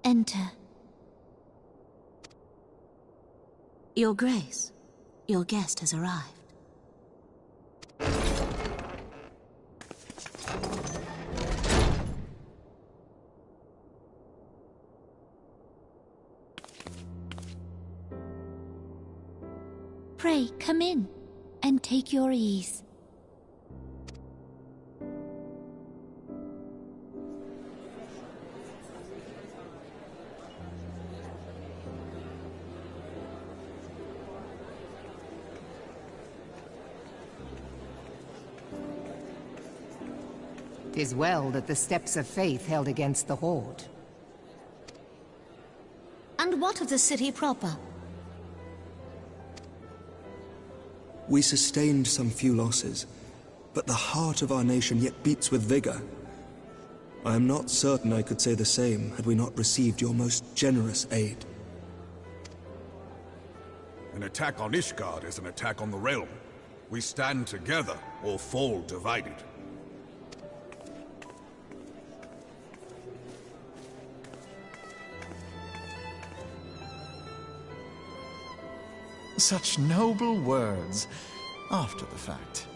enter. Your Grace, your guest has arrived. Pray, come in, and take your ease. "'Tis well that the steps of faith held against the Horde." And what of the city proper? We sustained some few losses, but the heart of our nation yet beats with vigor. I am not certain I could say the same had we not received your most generous aid. An attack on Ishgard is an attack on the realm. We stand together or fall divided. Such noble words, after the fact.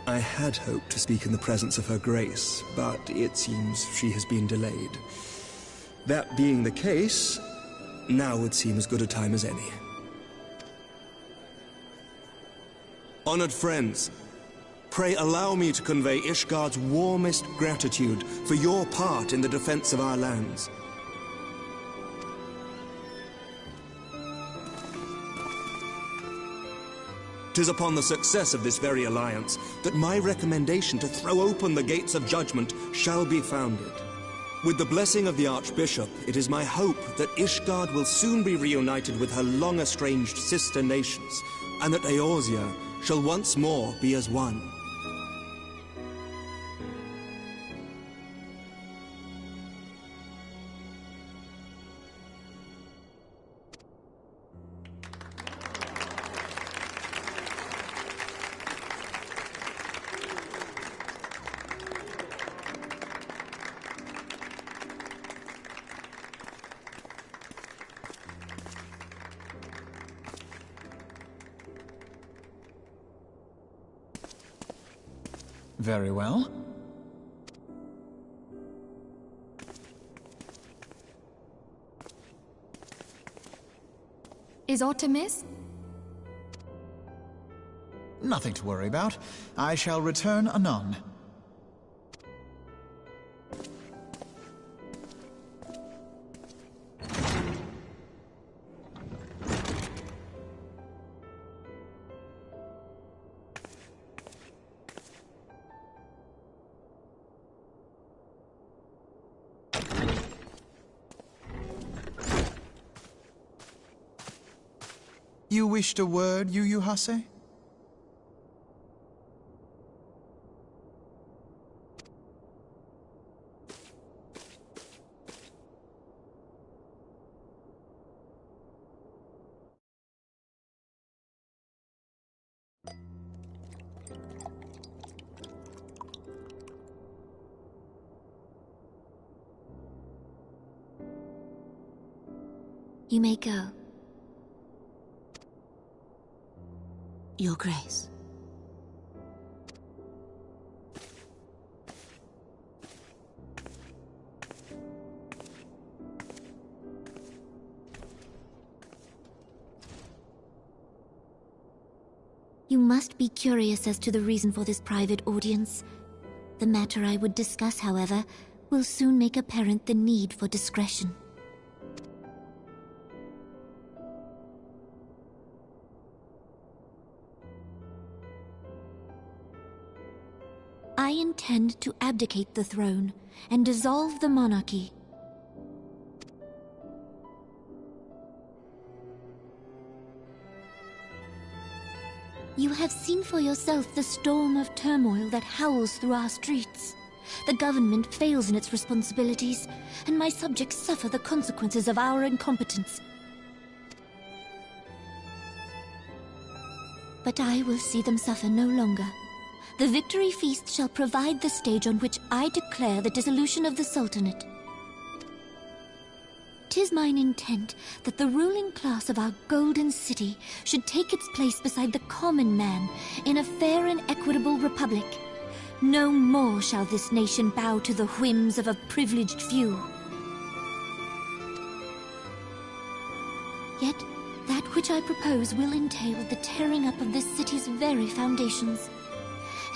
I had hoped to speak in the presence of Her Grace, but it seems she has been delayed. That being the case, now would seem as good a time as any. Honored friends, pray allow me to convey Ishgard's warmest gratitude for your part in the defense of our lands. "'Tis upon the success of this very alliance that my recommendation to throw open the gates of judgment shall be founded. With the blessing of the Archbishop, it is my hope that Ishgard will soon be reunited with her long-estranged sister nations, and that Eorzea shall once more be as one." Very well. Is aught amiss? Nothing to worry about. I shall return anon. You wished a word, Yu Hase? You may go. Your Grace. You must be curious as to the reason for this private audience. The matter I would discuss, however, will soon make apparent the need for discretion. I intend to abdicate the throne and dissolve the monarchy. You have seen for yourself the storm of turmoil that howls through our streets. The government fails in its responsibilities, and my subjects suffer the consequences of our incompetence. But I will see them suffer no longer. The victory feast shall provide the stage on which I declare the dissolution of the Sultanate. 'Tis mine intent that the ruling class of our golden city should take its place beside the common man in a fair and equitable republic. No more shall this nation bow to the whims of a privileged few. Yet, that which I propose will entail the tearing up of this city's very foundations.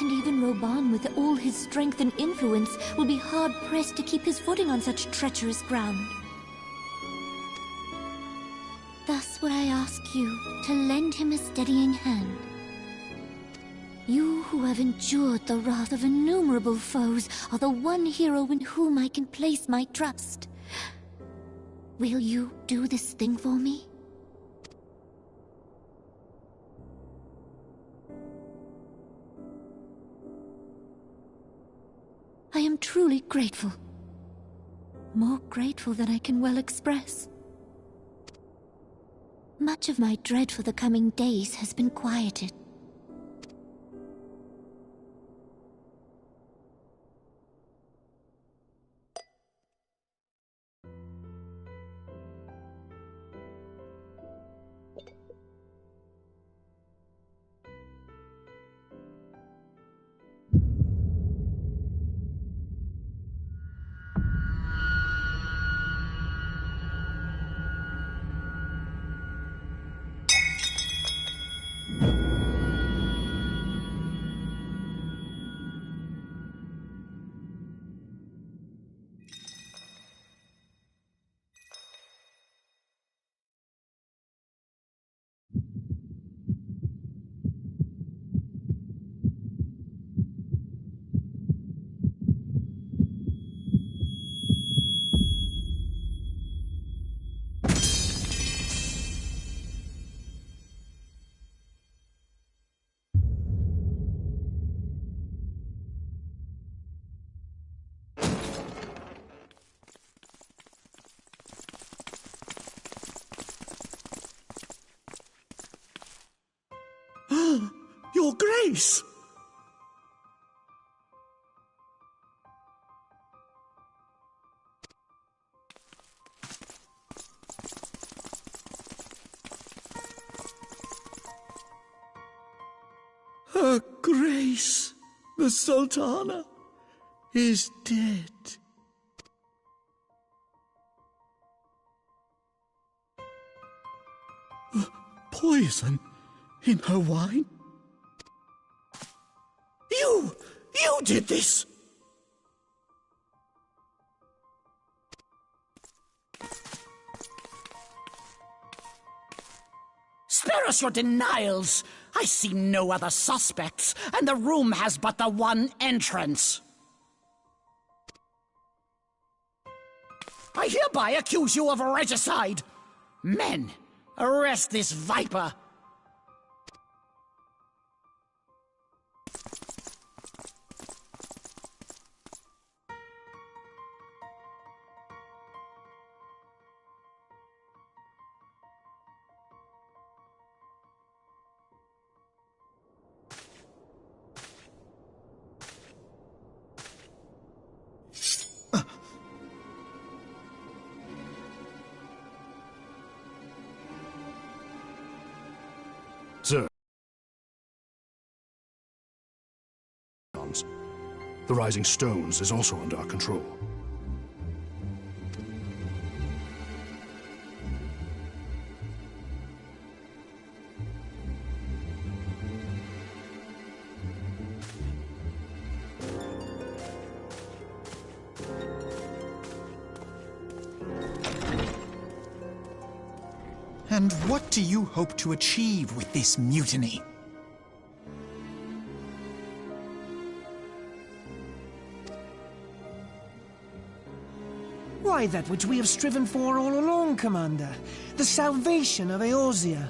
And even Roban, with all his strength and influence, will be hard-pressed to keep his footing on such treacherous ground. Thus would I ask you to lend him a steadying hand. You who have endured the wrath of innumerable foes are the one hero in whom I can place my trust. Will you do this thing for me? I am truly grateful. More grateful than I can well express. Much of my dread for the coming days has been quieted. Your Grace! Her Grace, the Sultana, is dead. Poison in her wine? You did this! Spare us your denials! I see no other suspects, and the room has but the one entrance. I hereby accuse you of regicide! Men, arrest this viper! Sir. The Rising Stones is also under our control. And what do you hope to achieve with this mutiny? Why, that which we have striven for all along, Commander. The salvation of Eorzea.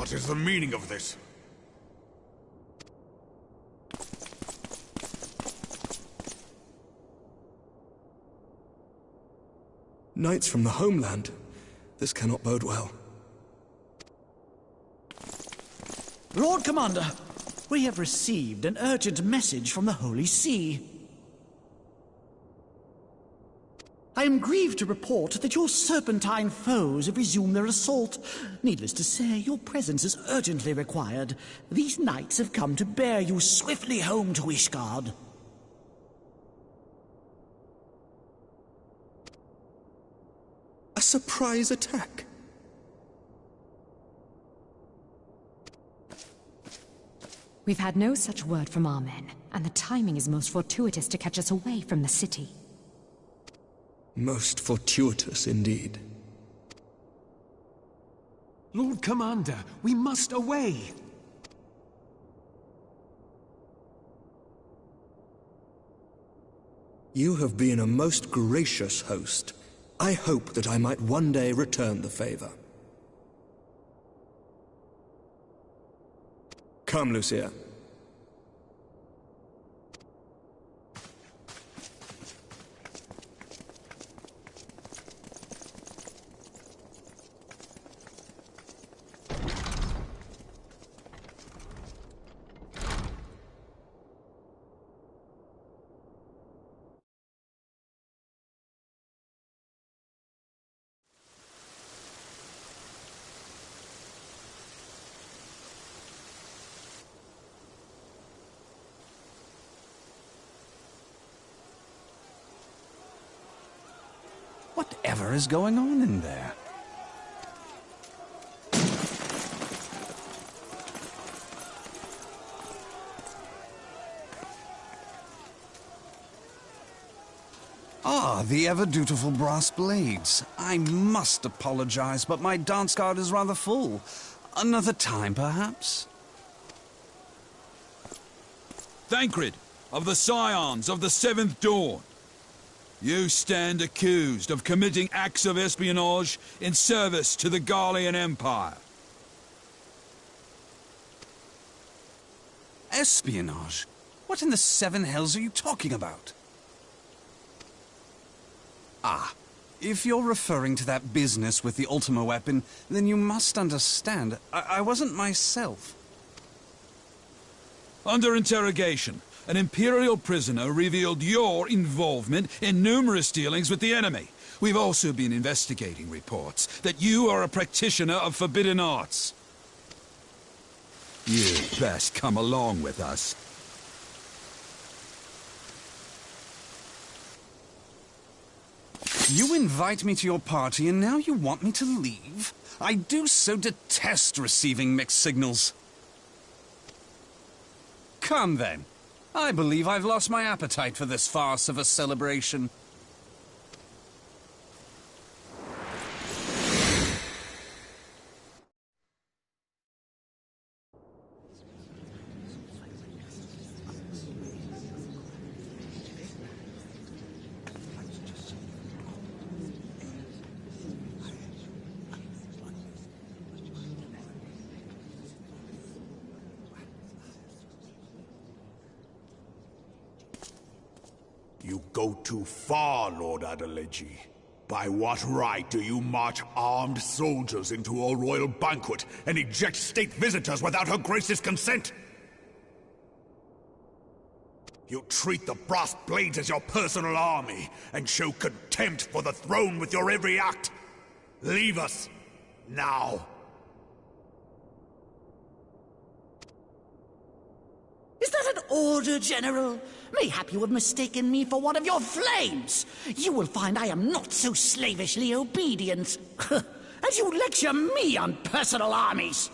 What is the meaning of this? Knights from the homeland. This cannot bode well. Lord Commander, we have received an urgent message from the Holy See. I am grieved to report that your serpentine foes have resumed their assault. Needless to say, your presence is urgently required. These knights have come to bear you swiftly home to Ishgard. A surprise attack? We've had no such word from our men, and the timing is most fortuitous to catch us away from the city. Most fortuitous indeed. Lord Commander, we must away! You have been a most gracious host. I hope that I might one day return the favor. Come, Lucia. Whatever is going on in there? Ah, the ever-dutiful brass blades. I must apologize, but my dance card is rather full. Another time, perhaps? Thancred, of the Scions of the Seventh Dawn. You stand accused of committing acts of espionage in service to the Garlean Empire. Espionage? What in the seven hells are you talking about? Ah, if you're referring to that business with the Ultima weapon, then you must understand, I wasn't myself. Under interrogation, an Imperial prisoner revealed your involvement in numerous dealings with the enemy. We've also been investigating reports that you are a practitioner of forbidden arts. You'd best come along with us. You invite me to your party and now you want me to leave? I do so detest receiving mixed signals. Come then. I believe I've lost my appetite for this farce of a celebration. You go too far, Lord Adeleji. By what right do you march armed soldiers into a royal banquet and eject state visitors without Her Grace's consent? You treat the brass blades as your personal army and show contempt for the throne with your every act. Leave us, now. Is that an order, General? Mayhap you have mistaken me for one of your flames. You will find I am not so slavishly obedient. As you lecture me on personal armies.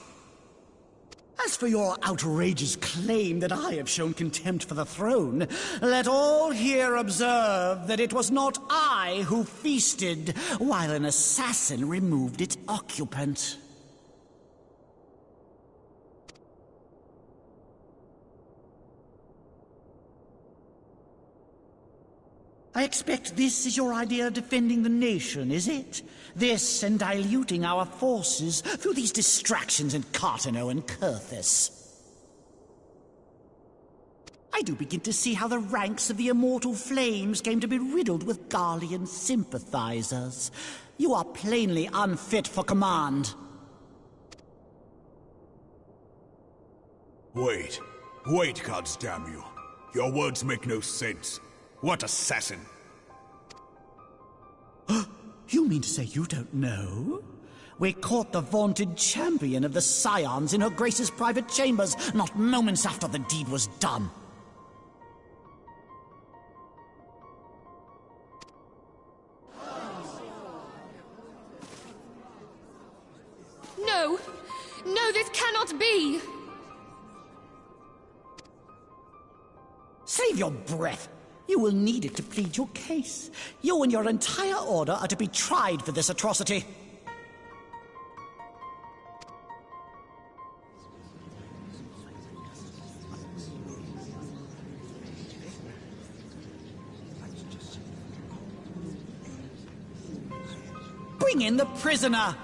As for your outrageous claim that I have shown contempt for the throne, let all here observe that it was not I who feasted while an assassin removed its occupant. I expect this is your idea of defending the nation, is it? This and diluting our forces through these distractions in Cartano and Kurthis. I do begin to see how the ranks of the Immortal Flames came to be riddled with Garlean sympathizers. You are plainly unfit for command. Wait, goddamn you. Your words make no sense. What assassin? You mean to say you don't know? We caught the vaunted champion of the Scions in her Grace's private chambers, not moments after the deed was done. No! No, this cannot be! Save your breath. You will need it to plead your case. You and your entire order are to be tried for this atrocity. Bring in the prisoner!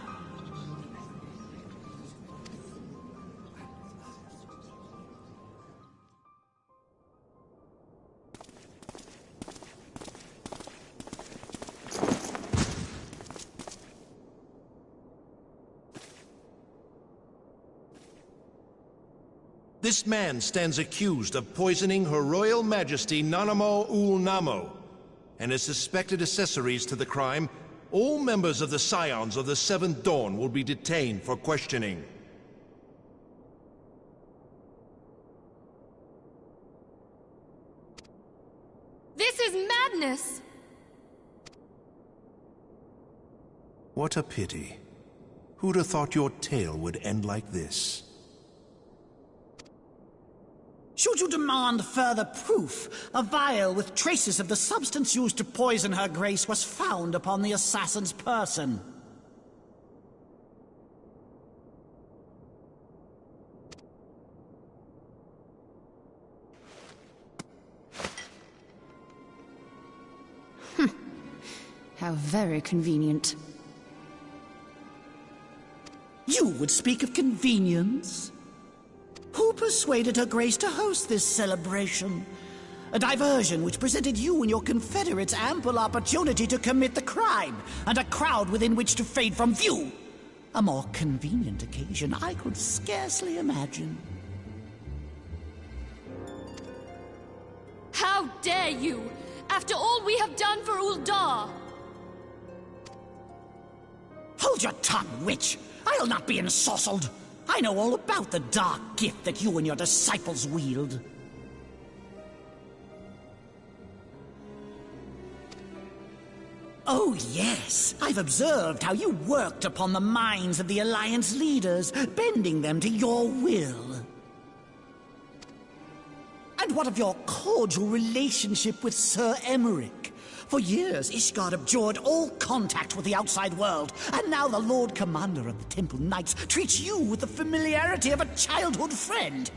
This man stands accused of poisoning Her Royal Majesty Nanamo Ul Namo, and as suspected accessories to the crime, all members of the Scions of the Seventh Dawn will be detained for questioning. This is madness! What a pity. Who'd have thought your tale would end like this? Should you demand further proof, a vial with traces of the substance used to poison Her Grace was found upon the assassin's person. How very convenient. You would speak of convenience? Who persuaded Her Grace to host this celebration? A diversion which presented you and your confederates ample opportunity to commit the crime, and a crowd within which to fade from view. A more convenient occasion I could scarcely imagine. How dare you! After all we have done for Uldar! Hold your tongue, witch! I'll not be ensorcelled! I know all about the dark gift that you and your disciples wield. Oh, yes. I've observed how you worked upon the minds of the Alliance leaders, bending them to your will. And what of your cordial relationship with Sir Emmerich? For years, Ishgard abjured all contact with the outside world, and now the Lord Commander of the Temple Knights treats you with the familiarity of a childhood friend.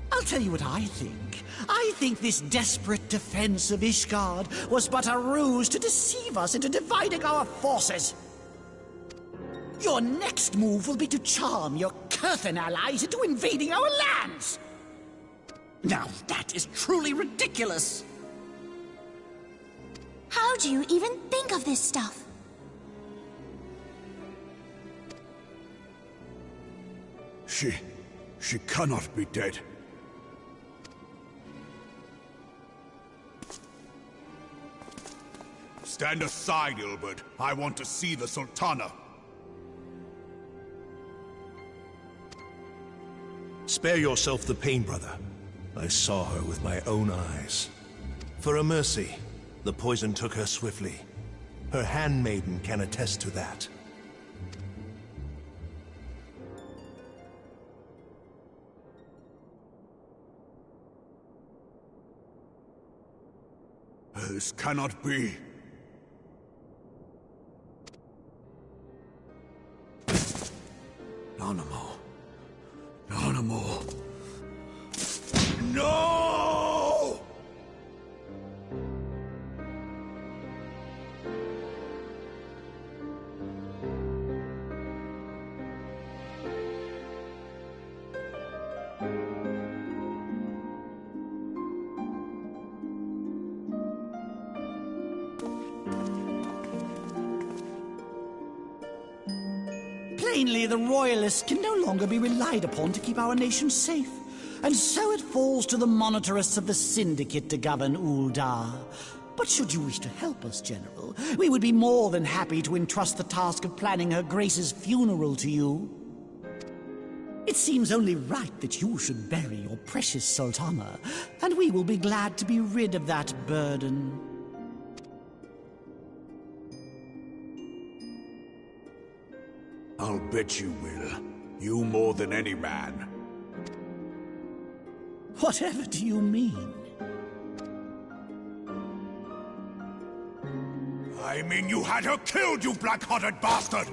I'll tell you what I think. I think this desperate defense of Ishgard was but a ruse to deceive us into dividing our forces. Your next move will be to charm your Kurthan allies into invading our lands. Now that is truly ridiculous. How do you even think of this stuff? She cannot be dead. Stand aside, Ilbert. I want to see the Sultana. Spare yourself the pain, brother. I saw her with my own eyes. For a mercy, the poison took her swiftly. Her handmaiden can attest to that. This cannot be. Nanamo. No! Plainly, the Royalists can no longer be relied upon to keep our nation safe. And so it falls to the monitorists of the Syndicate to govern Uldar. But should you wish to help us, General, we would be more than happy to entrust the task of planning Her Grace's funeral to you. It seems only right that you should bury your precious Sultana, and we will be glad to be rid of that burden. I'll bet you will. You more than any man. Whatever do you mean? I mean you had her killed, you black-hearted bastard!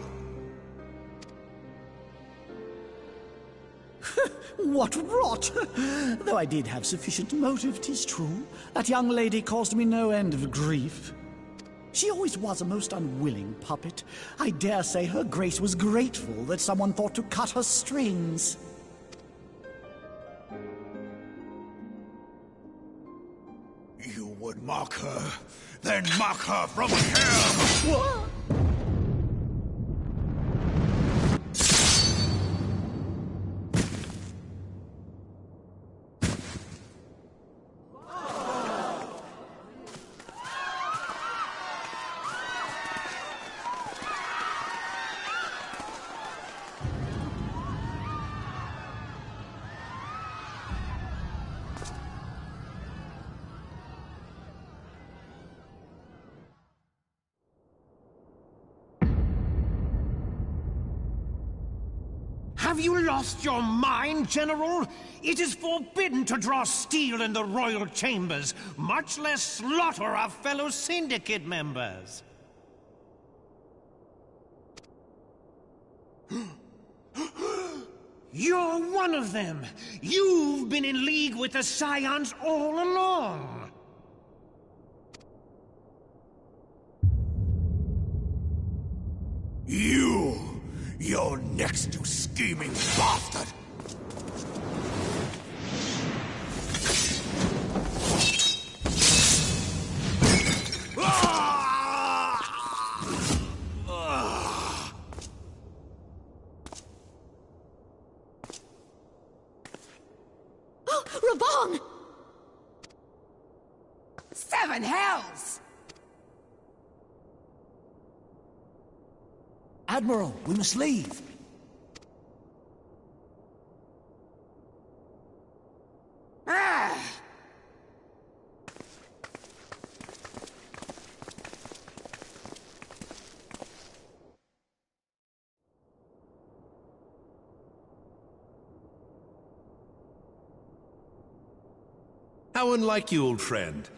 What rot! Though I did have sufficient motive, 'tis true. That young lady caused me no end of grief. She always was a most unwilling puppet. I dare say Her Grace was grateful that someone thought to cut her strings. You would mock her, then mock her from hell! What? Have you lost your mind, General? It is forbidden to draw steel in the royal chambers, much less slaughter our fellow Syndicate members. You're one of them! You've been in league with the Scions all along! You're next, you scheming bastard! Oh, Raban! Seven hells! Admiral, we must leave. How unlike you, old friend.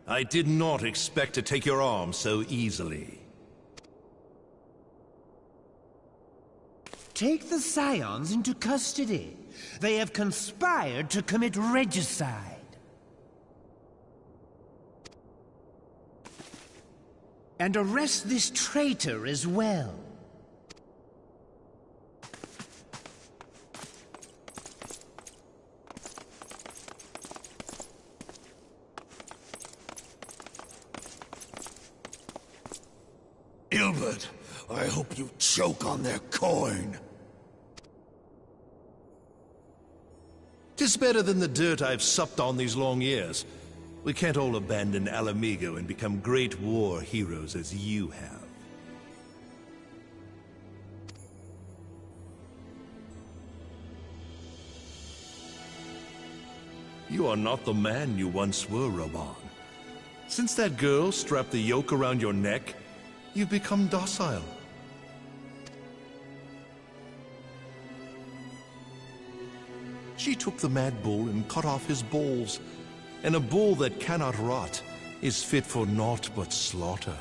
I did not expect to take your arm so easily. Take the Scions into custody. They have conspired to commit regicide. And arrest this traitor as well. Ilbert, I hope you choke on their coin. 'Tis better than the dirt I've supped on these long years. We can't all abandon Alamigo and become great war heroes as you have. You are not the man you once were, Raban. Since that girl strapped the yoke around your neck, you've become docile. She took the mad bull and cut off his balls, and a bull that cannot rot is fit for naught but slaughter.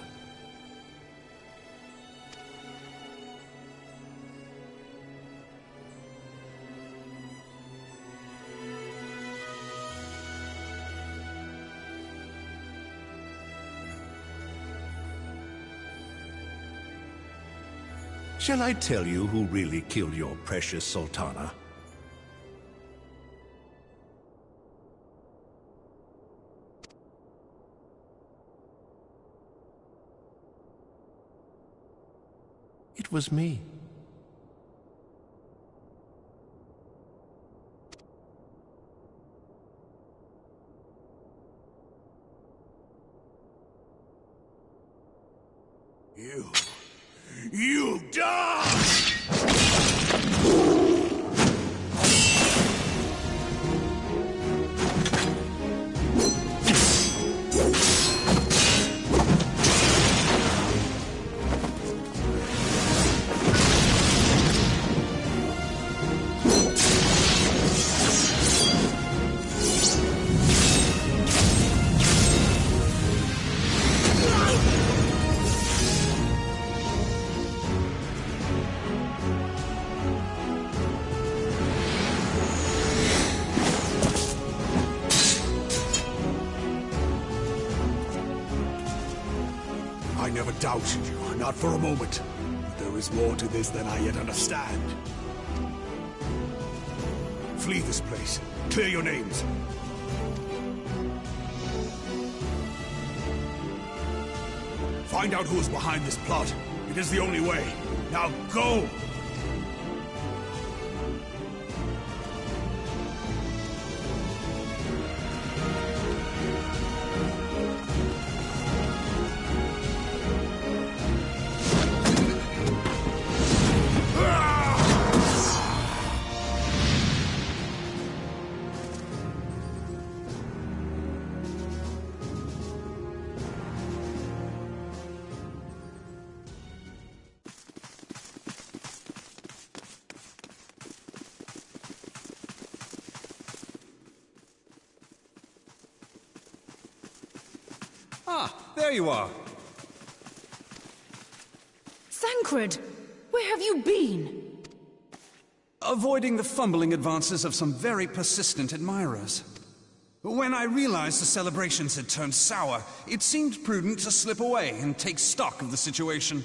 Shall I tell you who really killed your precious Sultana? It was me. You die! I never doubted you, not for a moment. But there is more to this than I yet understand. Flee this place. Clear your names. Find out who is behind this plot. It is the only way. Now go! Ah, there you are. Thancred! Where have you been? Avoiding the fumbling advances of some very persistent admirers. When I realized the celebrations had turned sour, it seemed prudent to slip away and take stock of the situation.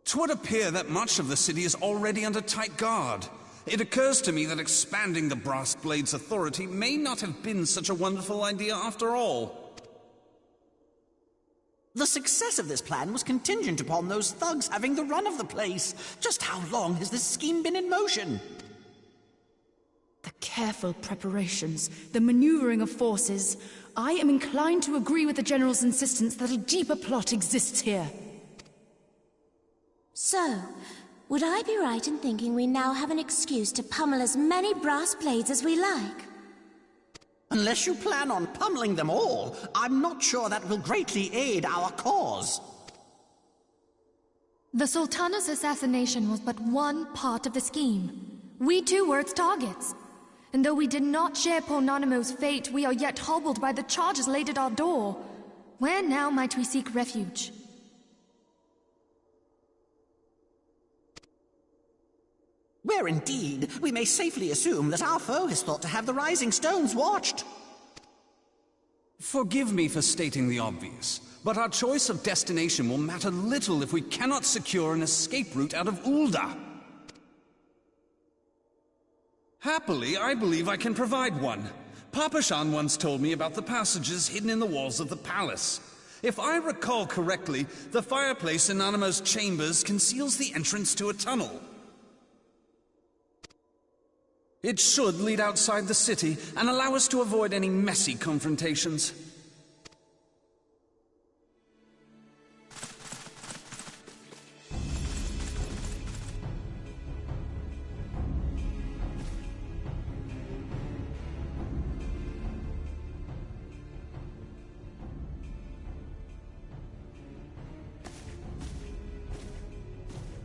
'Twould appear that much of the city is already under tight guard. It occurs to me that expanding the Brass Blade's authority may not have been such a wonderful idea after all. The success of this plan was contingent upon those thugs having the run of the place. Just how long has this scheme been in motion? The careful preparations, the maneuvering of forces. I am inclined to agree with the General's insistence that a deeper plot exists here. So, would I be right in thinking we now have an excuse to pummel as many brass blades as we like? Unless you plan on pummeling them all, I'm not sure that will greatly aid our cause. The Sultana's assassination was but one part of the scheme. We too were its targets. And though we did not share Ponanimo's fate, we are yet hobbled by the charges laid at our door. Where now might we seek refuge? Where indeed, we may safely assume that our foe has thought to have the Rising Stones watched. Forgive me for stating the obvious, but our choice of destination will matter little if we cannot secure an escape route out of Ul'dah. Happily, I believe I can provide one. Papashan once told me about the passages hidden in the walls of the palace. If I recall correctly, the fireplace in Animo's chambers conceals the entrance to a tunnel. It should lead outside the city and allow us to avoid any messy confrontations.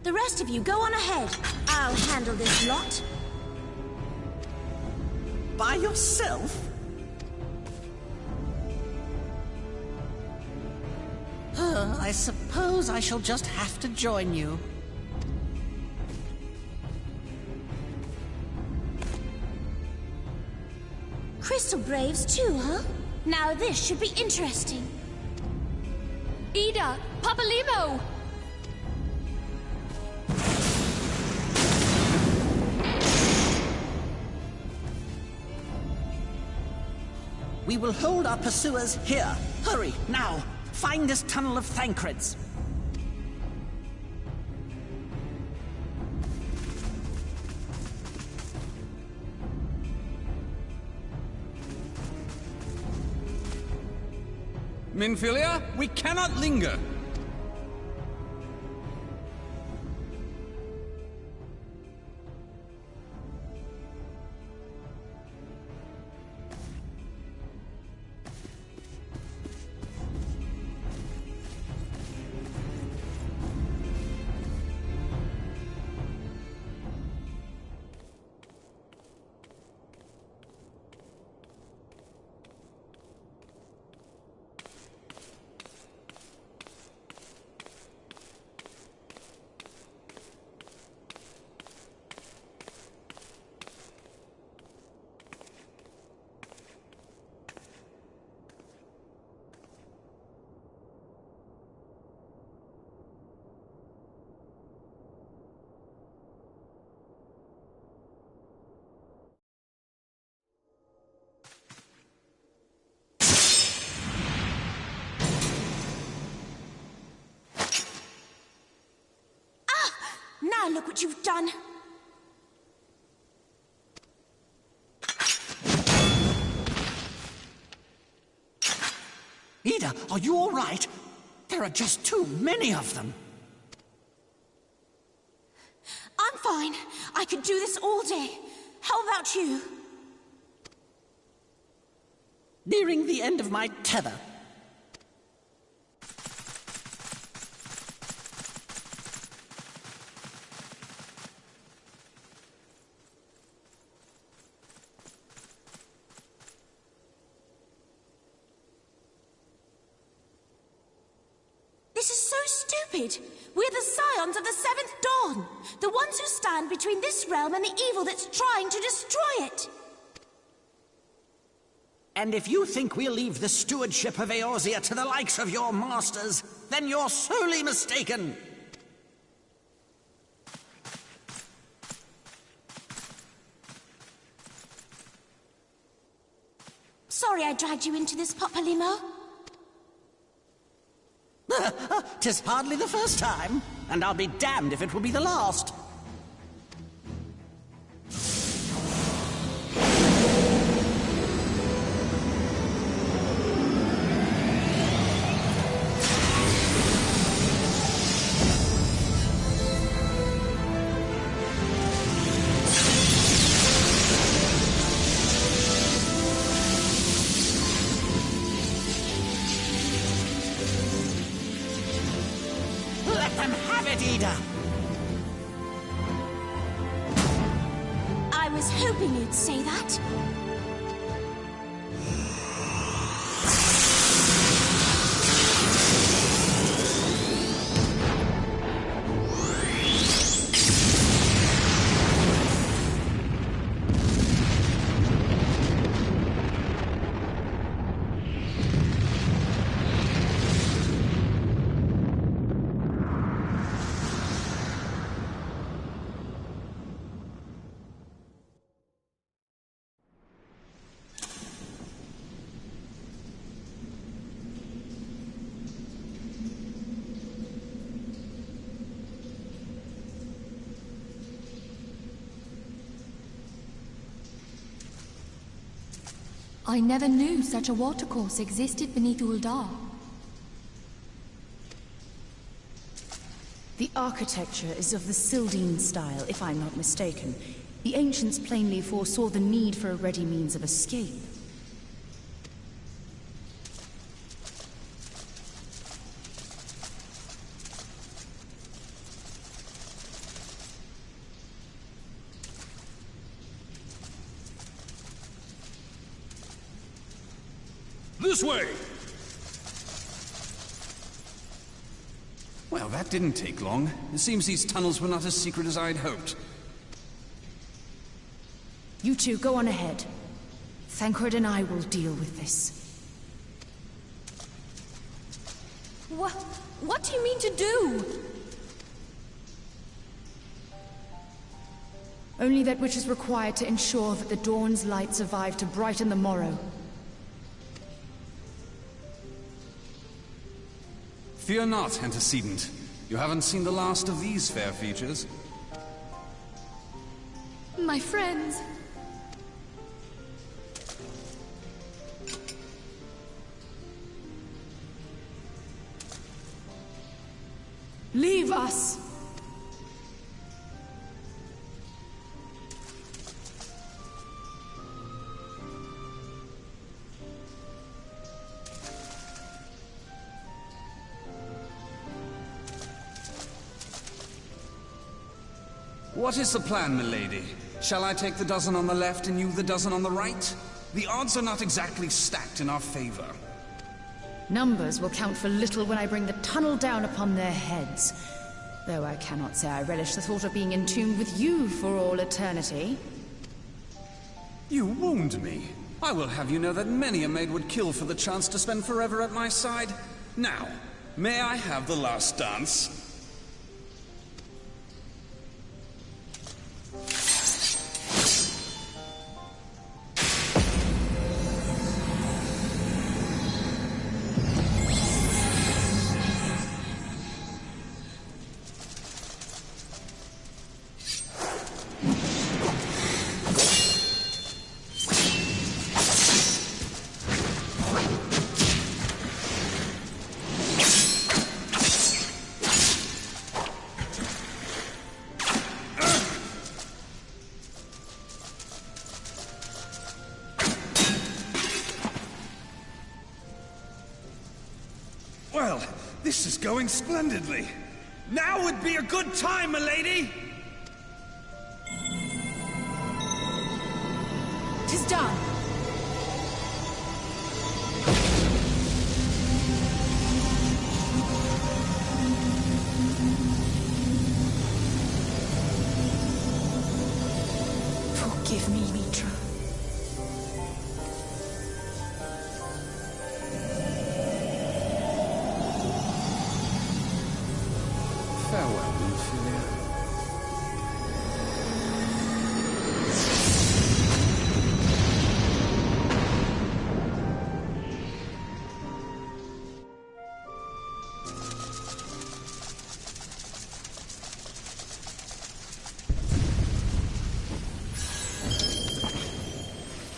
The rest of you go on ahead. I'll handle this lot. By yourself? I suppose I shall just have to join you. Crystal Braves too, huh? Now this should be interesting. Ida! Papalimo! We will hold our pursuers here. Hurry, now! Find this tunnel of Thancred's. Minfilia, we cannot linger. now look what you've done. Ida, are you all right? There are just too many of them. I'm fine. I could do this all day. How about you? Nearing the end of my tether. This is so stupid. We're the scions of the Seventh Dawn. The ones who stand between this realm and the evil that's trying to destroy it. And if you think we'll leave the stewardship of Eorzea to the likes of your masters, then you're sorely mistaken. Sorry I dragged you into this, Papalymo. 'Tis hardly the first time, and I'll be damned if it will be the last. Let them have it, Ida! I was hoping you'd say that. I never knew such a watercourse existed beneath Uldar. The architecture is of the Sildine style, if I'm not mistaken. The ancients plainly foresaw the need for a ready means of escape. This way! Well, that didn't take long. It seems these tunnels were not as secret as I'd hoped. You two go on ahead. Thancred and I will deal with this. What do you mean to do? Only that which is required to ensure that the dawn's light survive to brighten the morrow. Fear not, antecedent. You haven't seen the last of these fair features. My friends. Leave us! What is the plan, milady? Shall I take the dozen on the left and you the dozen on the right? The odds are not exactly stacked in our favor. Numbers will count for little when I bring the tunnel down upon their heads. Though I cannot say I relish the thought of being entombed with you for all eternity. You wound me. I will have you know that many a maid would kill for the chance to spend forever at my side. Now, may I have the last dance? Well, this is going splendidly. Now would be a good time, milady! 'Tis done. Forgive me, Mitra. Farewell, Ophelia.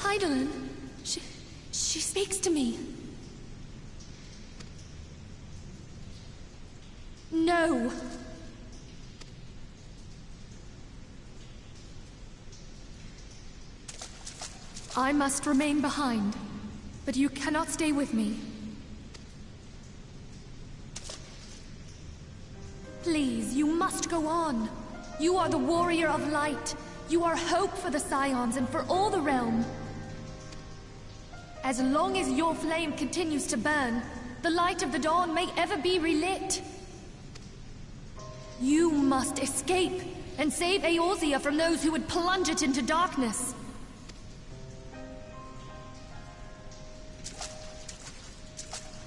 Heidelin, she speaks to me. No. I must remain behind, but you cannot stay with me. Please, you must go on. You are the warrior of light. You are hope for the Scions and for all the realm. As long as your flame continues to burn, the light of the dawn may ever be relit. You must escape and save Eorzea from those who would plunge it into darkness.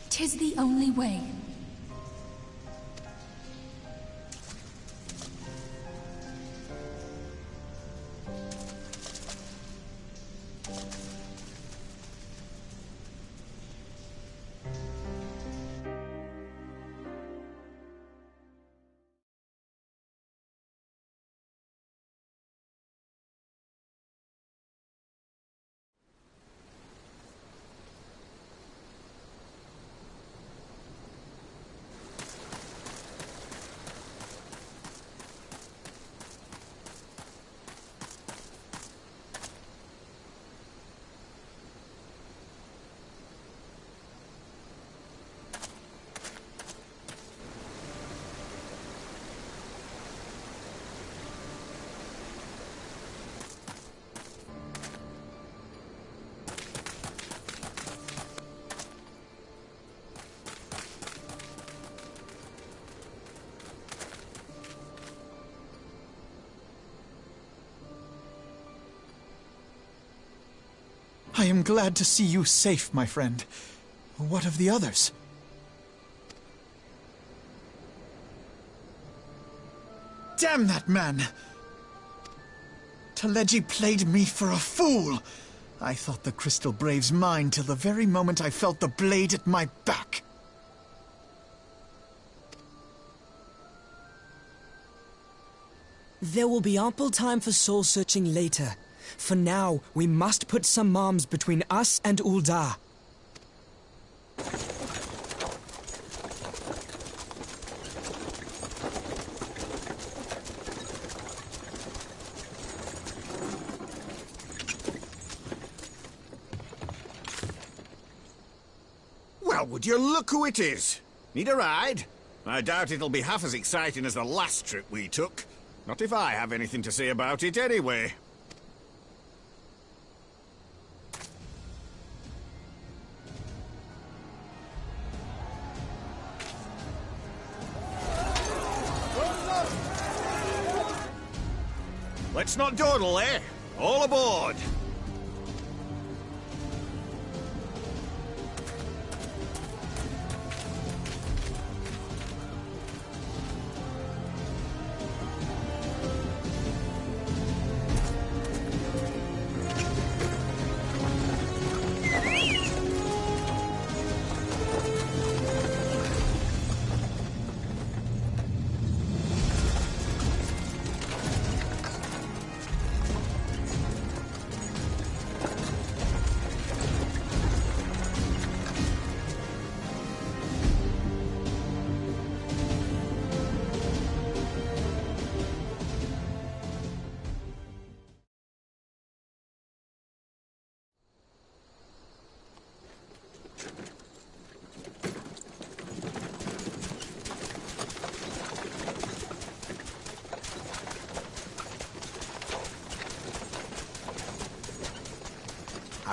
'Tis the only way. I am glad to see you safe, my friend. What of the others? Damn that man! Taleji played me for a fool! I thought the Crystal Brave's mine till the very moment I felt the blade at my back. There will be ample time for soul-searching later. For now, we must put some arms between us and Ul'dah. Well, would you look who it is? Need a ride? I doubt it'll be half as exciting as the last trip we took. Not if I have anything to say about it anyway. Let's not dawdle, eh? All aboard!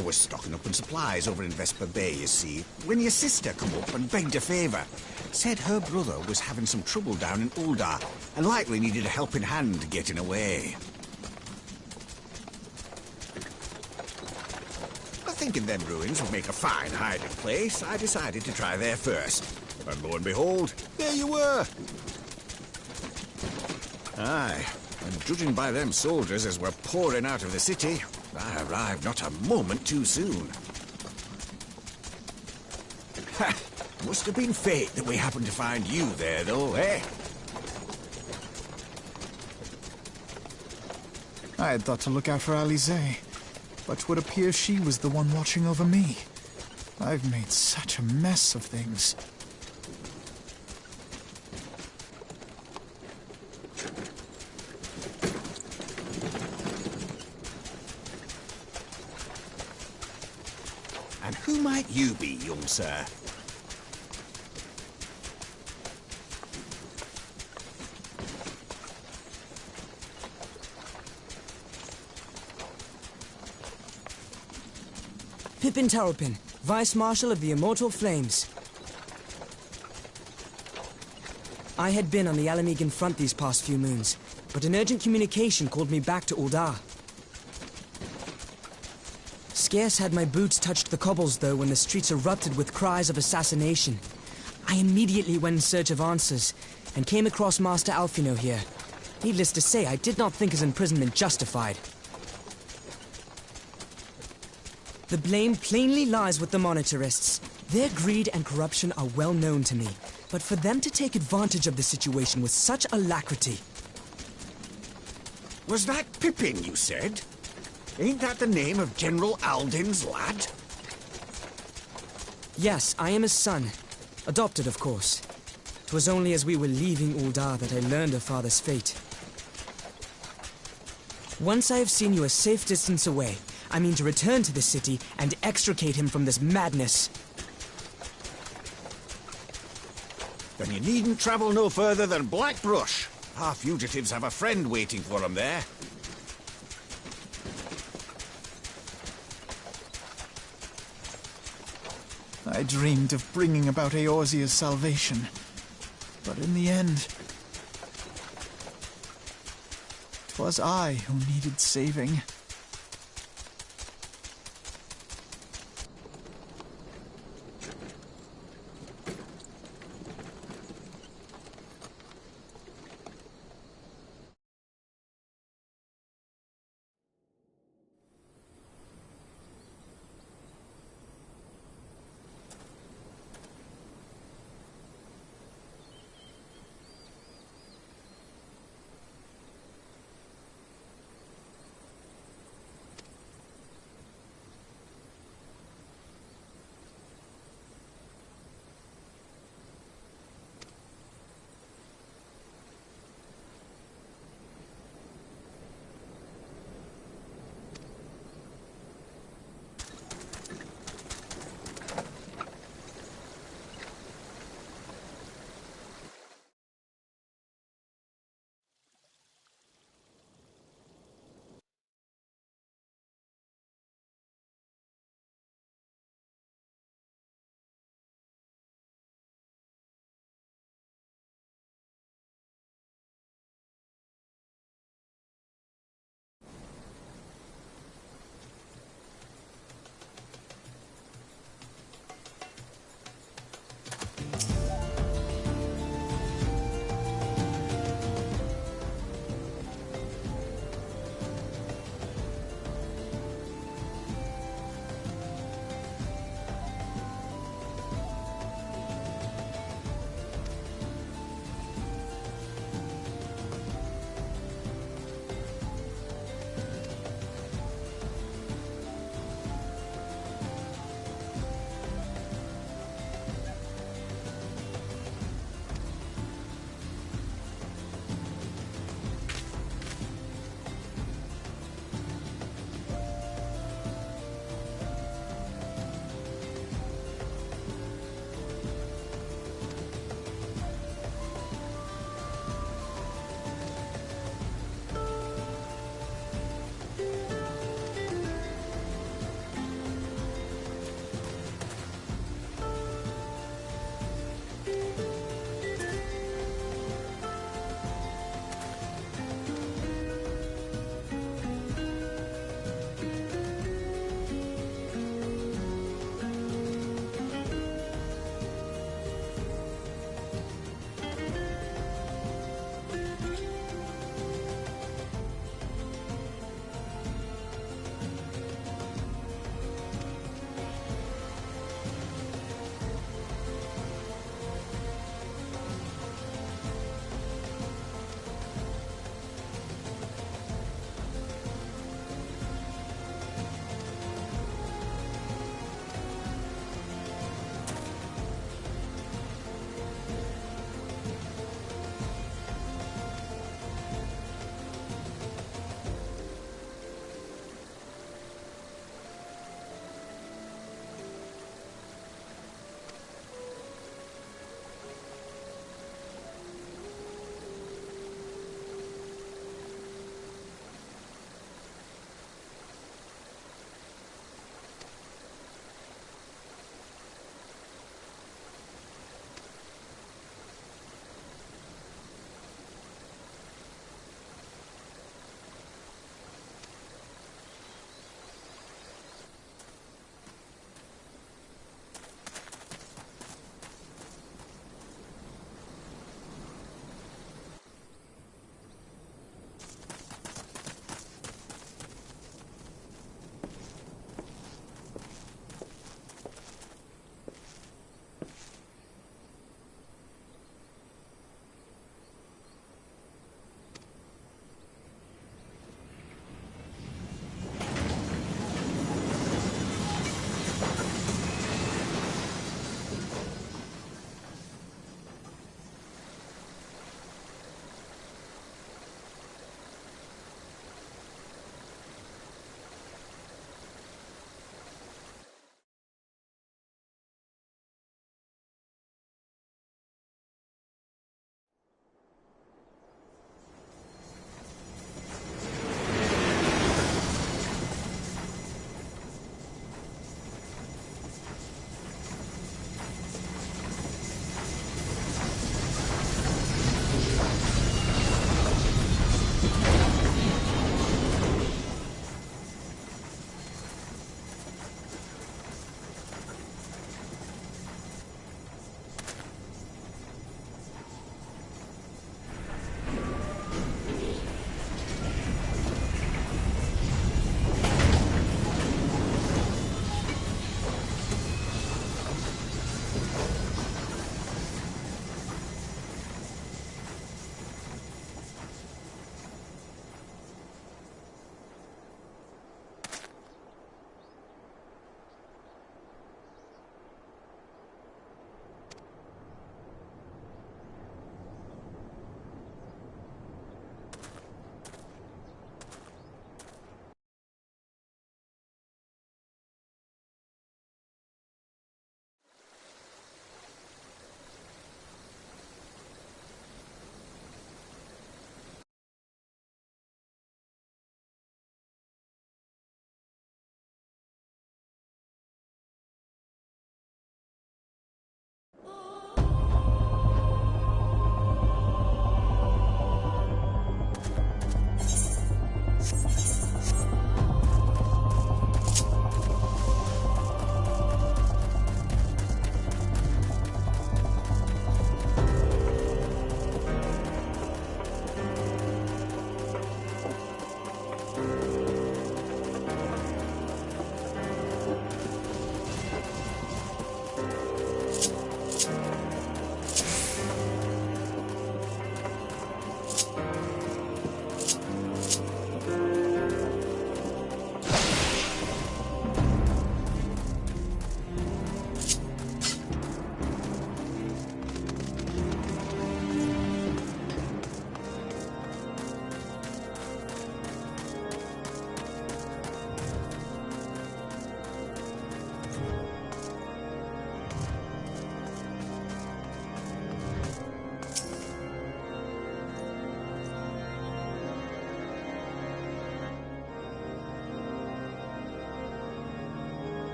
I was stocking up on supplies over in Vesper Bay, you see, when your sister come up and begged a favour. Said her brother was having some trouble down in Ul'dah, and likely needed a helping hand getting away. Thinking them ruins would make a fine hiding place, I decided to try there first. And lo and behold, there you were! Aye, and judging by them soldiers as were pouring out of the city, I arrived not a moment too soon. Ha! Must have been fate that we happened to find you there, though, eh? I had thought to look out for Alize, but 'twould appear she was the one watching over me. I've made such a mess of things. And who might you be, young sir? Pippin Terrapin, Vice Marshal of the Immortal Flames. I had been on the Alamegan front these past few moons, but an urgent communication called me back to Ul'dah. Scarce had my boots touched the cobbles, though, when the streets erupted with cries of assassination. I immediately went in search of answers, and came across Master Alfino here. Needless to say, I did not think his imprisonment justified. The blame plainly lies with the Monitarists. Their greed and corruption are well known to me, but for them to take advantage of the situation with such alacrity... Was that Pippin, you said? Ain't that the name of General Alden's lad? Yes, I am his son. Adopted, of course. 'Twas only as we were leaving Ul'dah that I learned of father's fate. Once I have seen you a safe distance away, I mean to return to the city and extricate him from this madness. Then you needn't travel no further than Blackbrush. Our fugitives have a friend waiting for them there. I dreamed of bringing about Eorzea's salvation, but in the end, 'twas I who needed saving.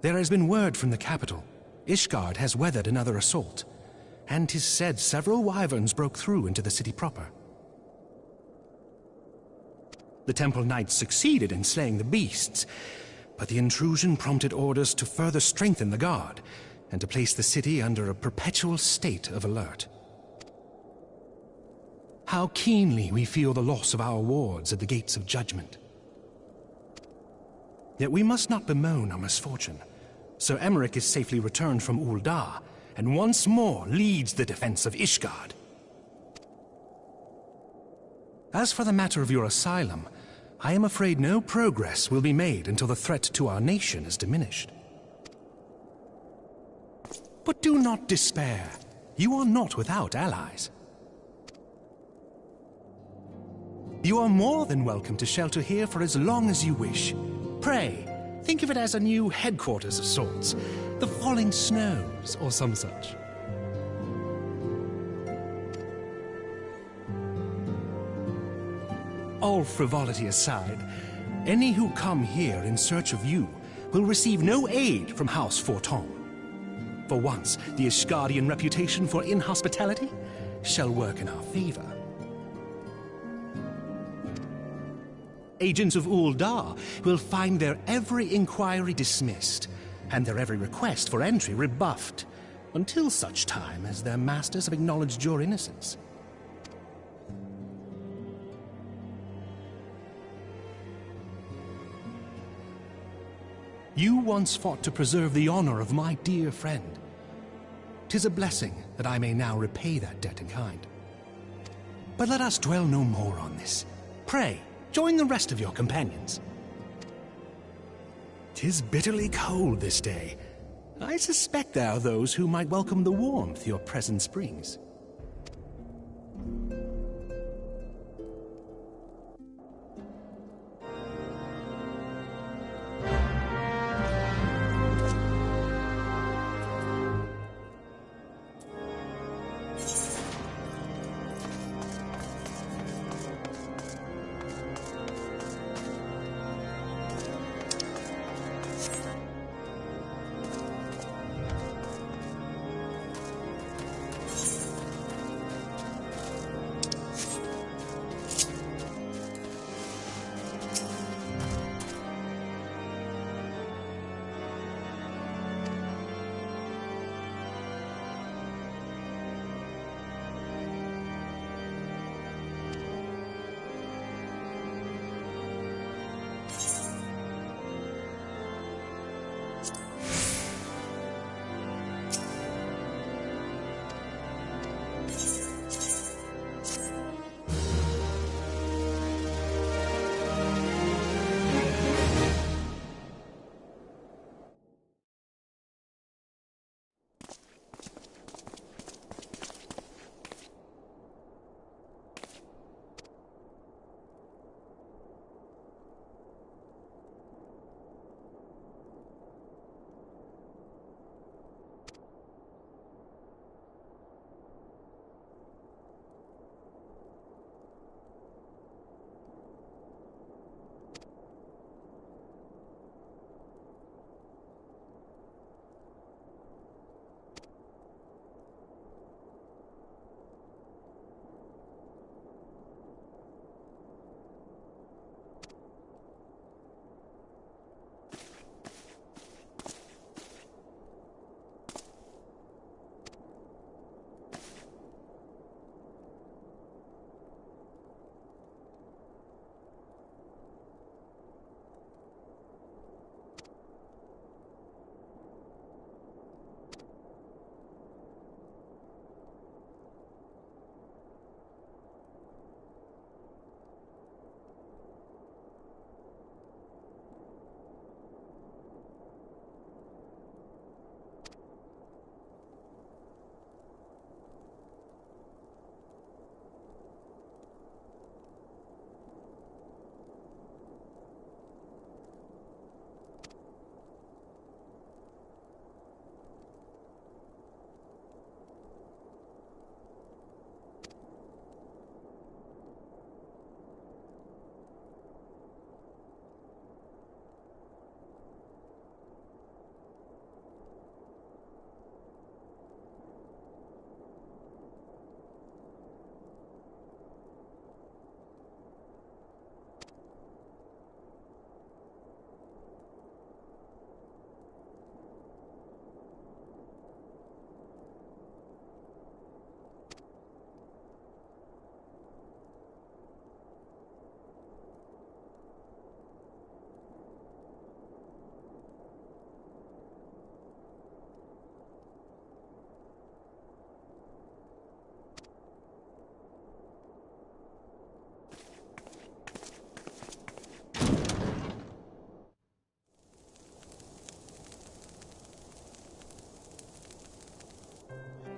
There has been word from the capital. Ishgard has weathered another assault, and 'tis said several wyverns broke through into the city proper. The Temple Knights succeeded in slaying the beasts, but the intrusion prompted orders to further strengthen the guard, and to place the city under a perpetual state of alert. How keenly we feel the loss of our wards at the gates of judgment. Yet we must not bemoan our misfortune. Sir Emmerich is safely returned from Ul'dah, and once more leads the defense of Ishgard. As for the matter of your asylum, I am afraid no progress will be made until the threat to our nation is diminished. But do not despair. You are not without allies. You are more than welcome to shelter here for as long as you wish. Pray, think of it as a new headquarters of sorts. The falling snows, or some such. All frivolity aside, any who come here in search of you will receive no aid from House Forton. For once, the Ishgardian reputation for inhospitality shall work in our favor. Agents of Ul'dah will find their every inquiry dismissed, and their every request for entry rebuffed, until such time as their masters have acknowledged your innocence. You once fought to preserve the honor of my dear friend. 'Tis a blessing that I may now repay that debt in kind. But let us dwell no more on this. Pray, join the rest of your companions. 'Tis bitterly cold this day. I suspect there are those who might welcome the warmth your presence brings.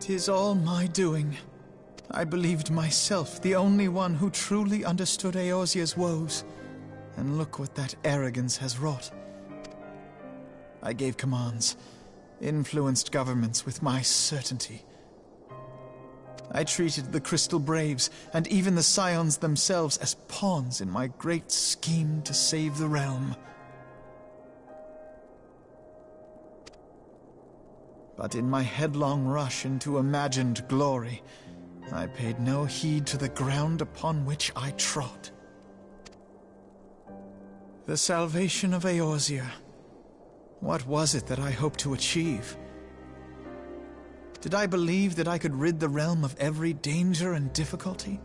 'Tis all my doing. I believed myself the only one who truly understood Eorzea's woes. And look what that arrogance has wrought. I gave commands, influenced governments with my certainty. I treated the Crystal Braves, and even the Scions themselves, as pawns in my great scheme to save the realm. But in my headlong rush into imagined glory, I paid no heed to the ground upon which I trod. The salvation of Eorzea. What was it that I hoped to achieve? Did I believe that I could rid the realm of every danger and difficulty?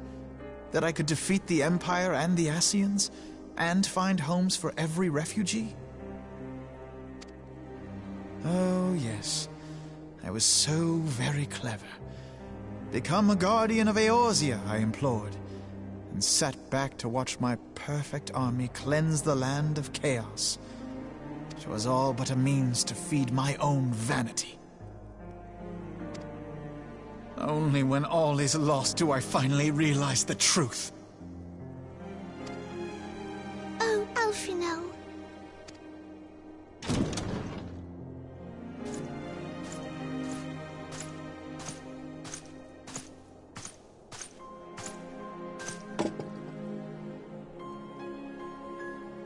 That I could defeat the Empire and the Ascians, and find homes for every refugee? Oh, yes. I was so very clever. Become a guardian of Eorzea, I implored, and sat back to watch my perfect army cleanse the land of chaos. It was all but a means to feed my own vanity. Only when all is lost do I finally realize the truth. Oh, Alphino.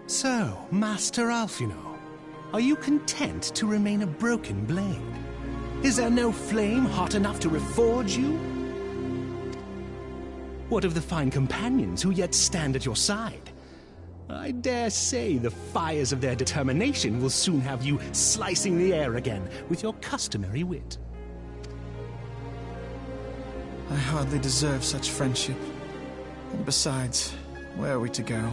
So, Master Alphino, are you content to remain a broken blade? Is there no flame hot enough to reforge you? What of the fine companions who yet stand at your side? I dare say the fires of their determination will soon have you slicing the air again with your customary wit. I hardly deserve such friendship. And besides, where are we to go?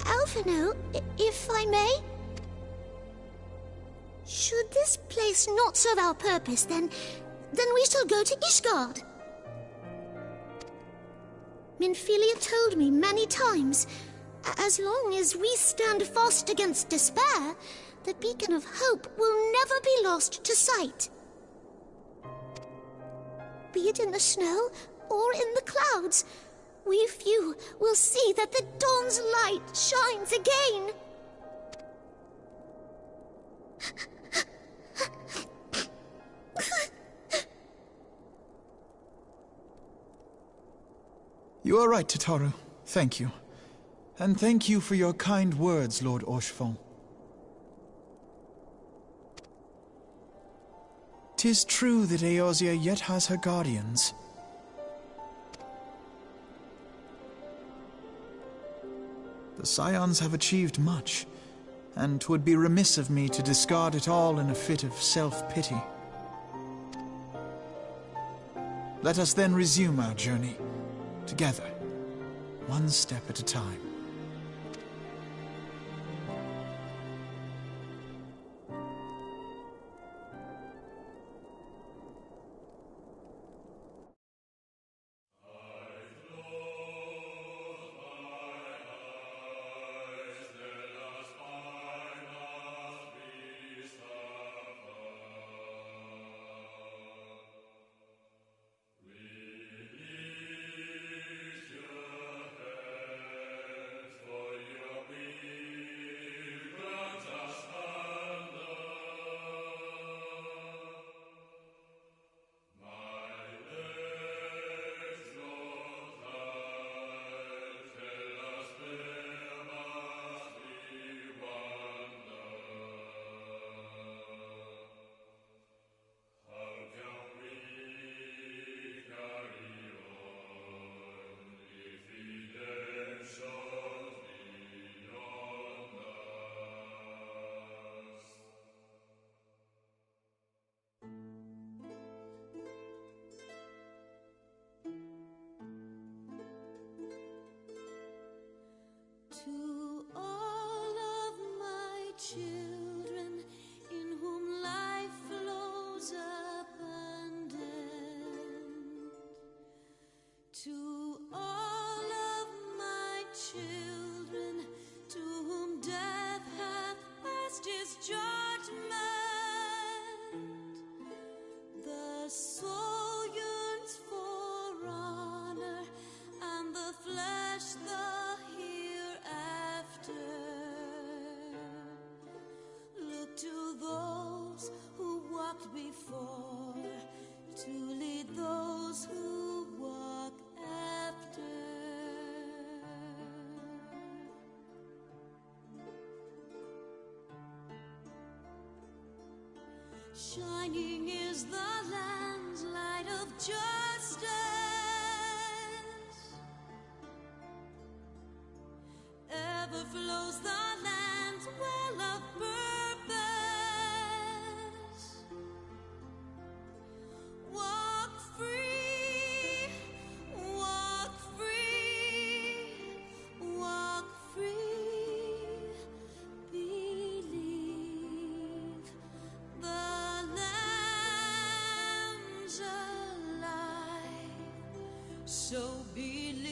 Alphino, if I may? Should this place not serve our purpose, then we shall go to Ishgard. Minfilia told me many times, as long as we stand fast against despair, the beacon of hope will never be lost to sight. Be it in the snow or in the clouds, we few will see that the dawn's light shines again. You are right, Tataru. Thank you. And thank you for your kind words, Lord Orchefon. 'Tis true that Eorzea yet has her guardians. The Scions have achieved much, and 'twould be remiss of me to discard it all in a fit of self-pity. Let us then resume our journey, together, one step at a time. Shining is the land's light of justice. Ever flows the land's well of purpose. Walk free, walk free, walk free. Believe the lamb's alive. So believe.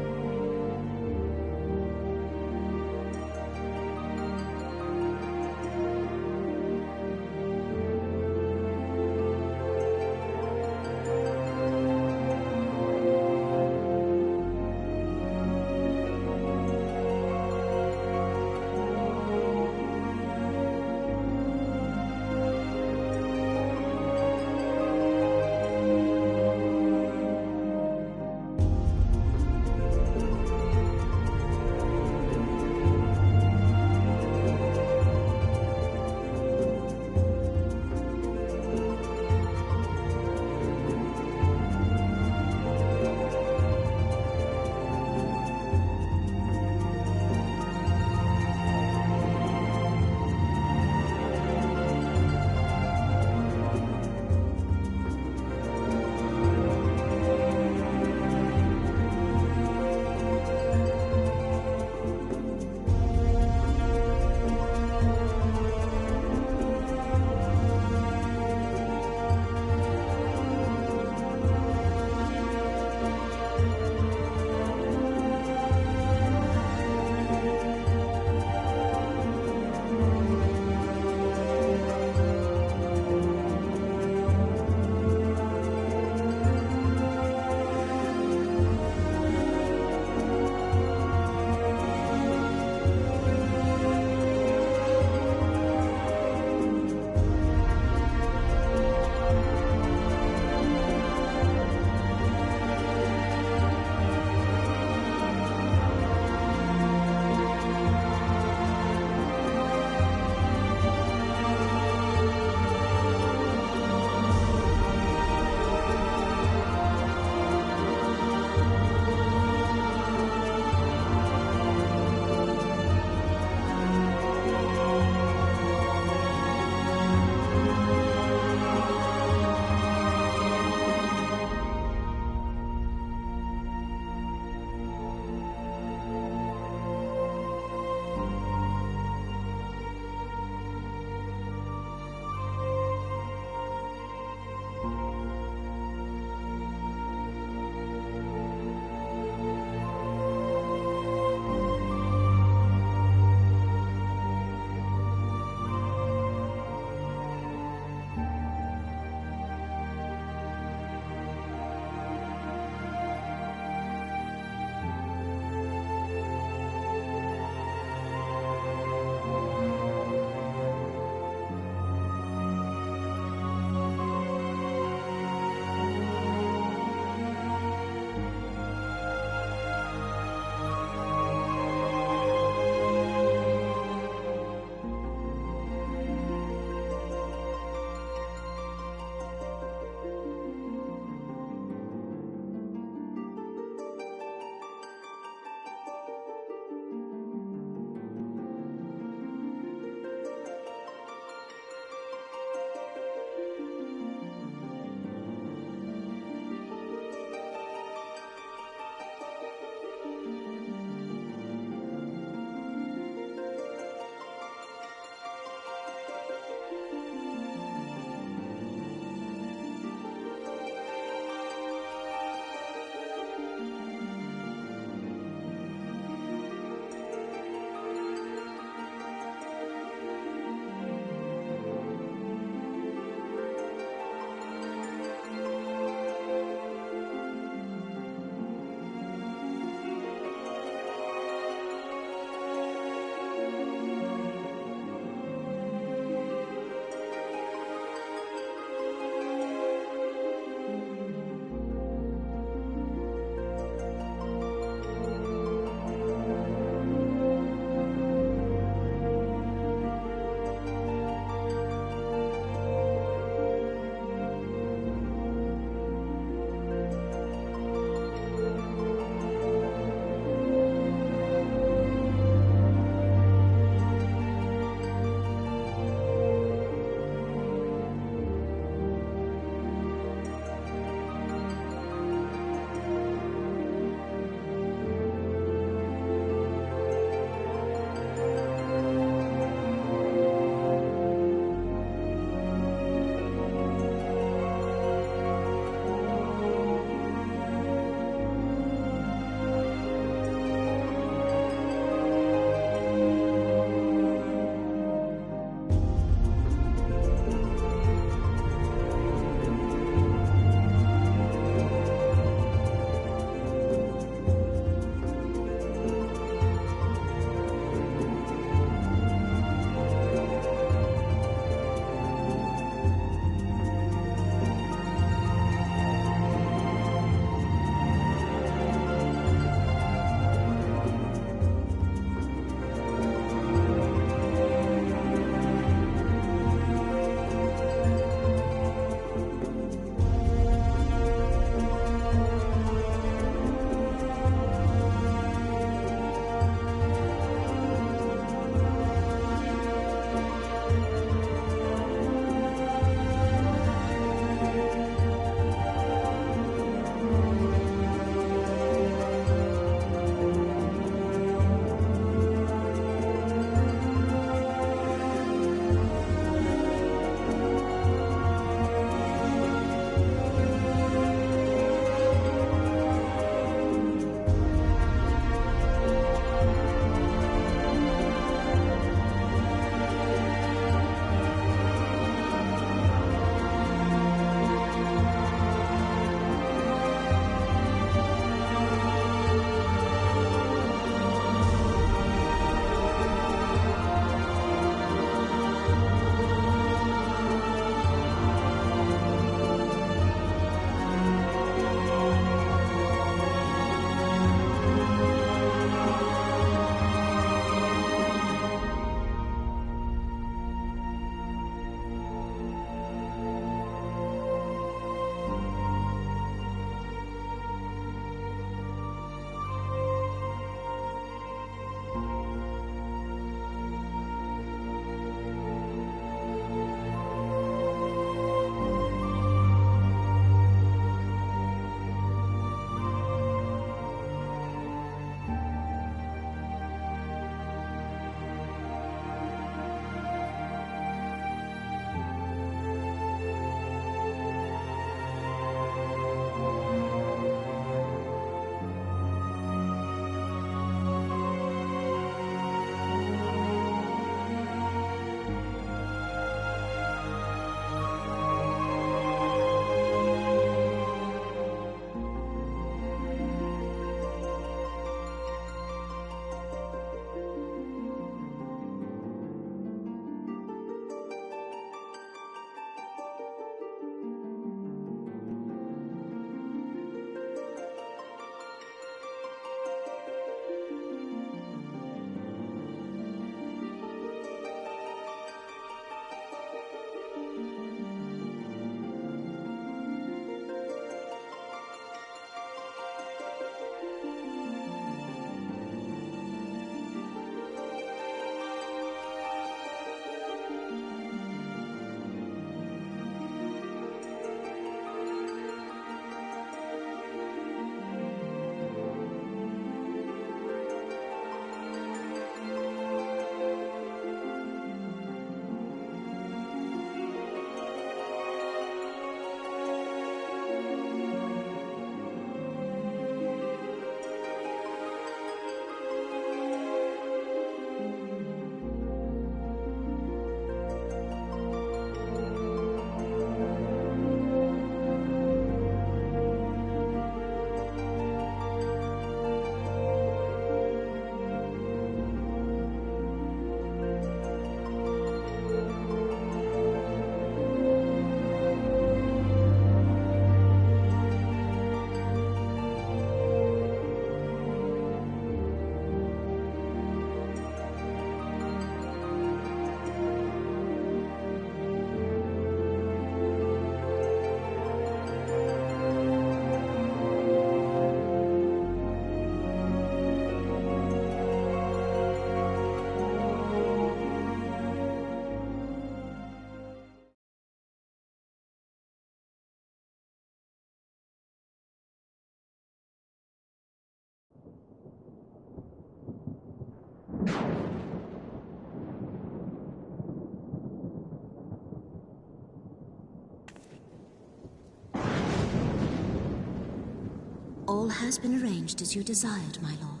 All has been arranged as you desired, my lord.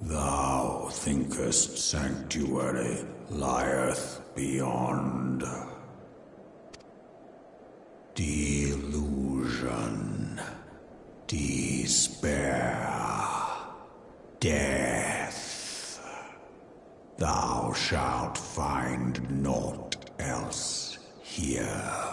Thou thinkest sanctuary lieth beyond. Delusion, despair, death. Thou shalt find naught else here.